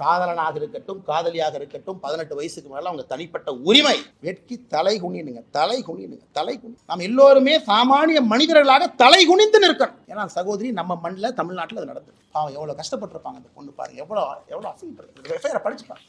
காதலனாக இருக்கட்டும், காதலியாக இருக்கட்டும், 18 வயசுக்கு மேல அவங்க தனிப்பட்ட உரிமை. வெட்கி தலை குனினுங்க, தலை குனினுங்க, தலை குனி. நம்ம எல்லோருமே சாமானிய மனிதர்களாக தலை குனிந்து நிற்கணும். ஏன்னா சகோதரி, நம்ம மண்ணில் தமிழ்நாட்டில் அது நடந்தது. அவன் எவ்வளவு கஷ்டப்பட்டிருப்பாங்க அந்த பொண்ணு பாருங்க, எவ்வளவு அசிங்கப்பட்டு. எஃப்ஐஆர் படிச்சுப்பாங்க.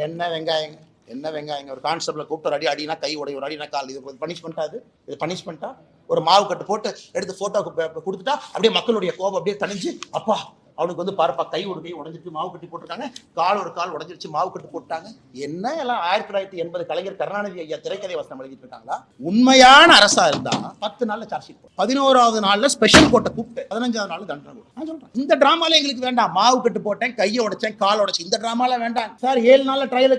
என்ன வெங்காயங்க, என்ன வெங்காயங்க. ஒரு கான்ஸ்டபிள கூப்பிட்டு அடி அடினா கை உடைய, ஒரு அடினா கால். இது பனிஷ்மெண்டா? இது பனிஷ்மெண்டா? ஒரு மாவு கட்டு போட்டு எடுத்து போட்டோ கொடுத்துட்டா அப்படியே மக்களுடைய கோபம் அப்படியே தணிஞ்சு, அப்பா அவனுக்கு வந்து பாருப்பா, கை ஒரு கை உடஞ்சிருச்சு, மாவு கட்டி போட்டிருக்காங்க, கால் ஒரு கால் உடஞ்சிருச்சு, மாவு கட்டு போட்டாங்க. என்ன எல்லாம் 1980 கலைஞர் கருணாநிதி ஐயா திரைக்கதை வசனம் எழுதிட்டு இருக்காங்களா? உண்மையான அரசா இருந்தா 10 நாள்ல சார்ஜ் ஷீட், 11வது நாள்ல ஸ்பெஷல் கோர்ட்டை கூப்பிட்டு 15வது நாள் தண்டனை. நான் சொல்றேன், இந்த டிராமால எங்களுக்கு வேண்டாம். மாவு கட்டு போட்டேன், கையை உடைச்சேன், கால் உடைச்சு, இந்த டிராமால வேண்டாம் சார். 7 நாள்ல ட்ரையல்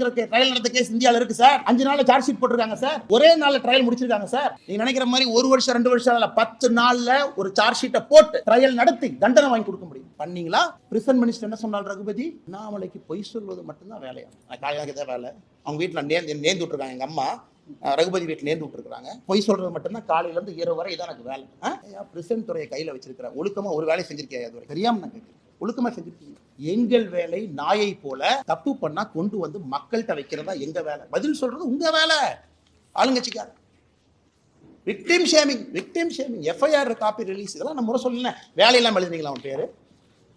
நடந்த கேஸ் இந்தியாவில் இருக்கு சார். 5 நாள்ல சார்ஜ் ஷீட் போட்டிருக்காங்க சார். ஒரே நாள்ல ட்ரையல் முடிச்சிருக்காங்க சார். நீங்க நினைக்கிற மாதிரி 1 வருஷம் 2 வருஷம் 10 நாள்ல ஒரு சார்ஜ் ஷீட்டை போட்டு ட்ரையல் நடத்தி தண்டனை வாங்கி கொடுக்க முடியும். பண்ணீங்களா? பிரிசன் மினிஸ்டர் என்ன சொன்னார் ரகுபதி? அண்ணாமலைக்கு பொய் சொல்வது மட்டும்தான் வேலையா? காலையாக வேலை. அவங்க வீட்டில் நேர்ந்து விட்டுருக்காங்க. எங்க அம்மா ரகுபதி வீட்டில் நேர்ந்து விட்டுருக்காங்க. பொய் சொல்றது மட்டும்தான் காலையில இருந்து இரவு வரை இதான் எனக்கு வேலை. பிரிசன் துறையை கையில வச்சிருக்கிறேன். ஒழுக்கமா ஒரு வேலை செஞ்சிருக்கேன். அதுவரை தெரியாம நான் கேட்கிறேன். ஒழுக்கமா செஞ்சிருக்கீங்க? எங்கள் வேலை நாயை போல தப்பு பண்ணா கொண்டு வந்து மக்கள்கிட்ட வைக்கிறதா எங்க வேலை. பதில் சொல்றது உங்க வேலை. ஆளுங்கட்சிக்கார victim shaming, FIR copy release, இதெல்லாம் நம்ம முறை சொல்லல. வேலையெல்லாம் எழுதுனீங்களா அவன் பேரு?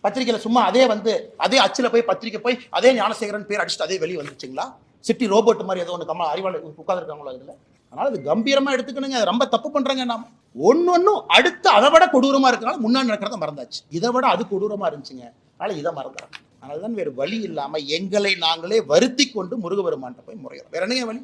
பத்திரிகையில சும்மா அதே அச்சுல போய் பத்திரிக்கை போய் அதே ஞானசேகரன் பேர் அடிச்சுட்டு அதே வெளியே வந்துச்சுங்களா? சிட்டி ரோபோட் மாதிரி ஏதோ ஒன்று அறிவாளர் உட்கார்ந்துருக்காங்களோ இதுல. அதனால இது கம்பீரமா எடுத்துக்கணுங்க. ரொம்ப தப்பு பண்றாங்க. நாம ஒன்னொன்னும் அடுத்து அதை விட கொடூரமா இருக்கனால முன்னாடி நடக்கிறத மறந்தாச்சு. இதை விட அது கொடூரமா இருந்துச்சுங்க, அதனால இதை மறந்துறாங்க. அதனாலதான் வேறு வழி இல்லாம எங்களை நாங்களே வருத்தி கொண்டு முருகபெருமான்ட்ட போய் முறைகிறோம். வேற என்னங்க வழி?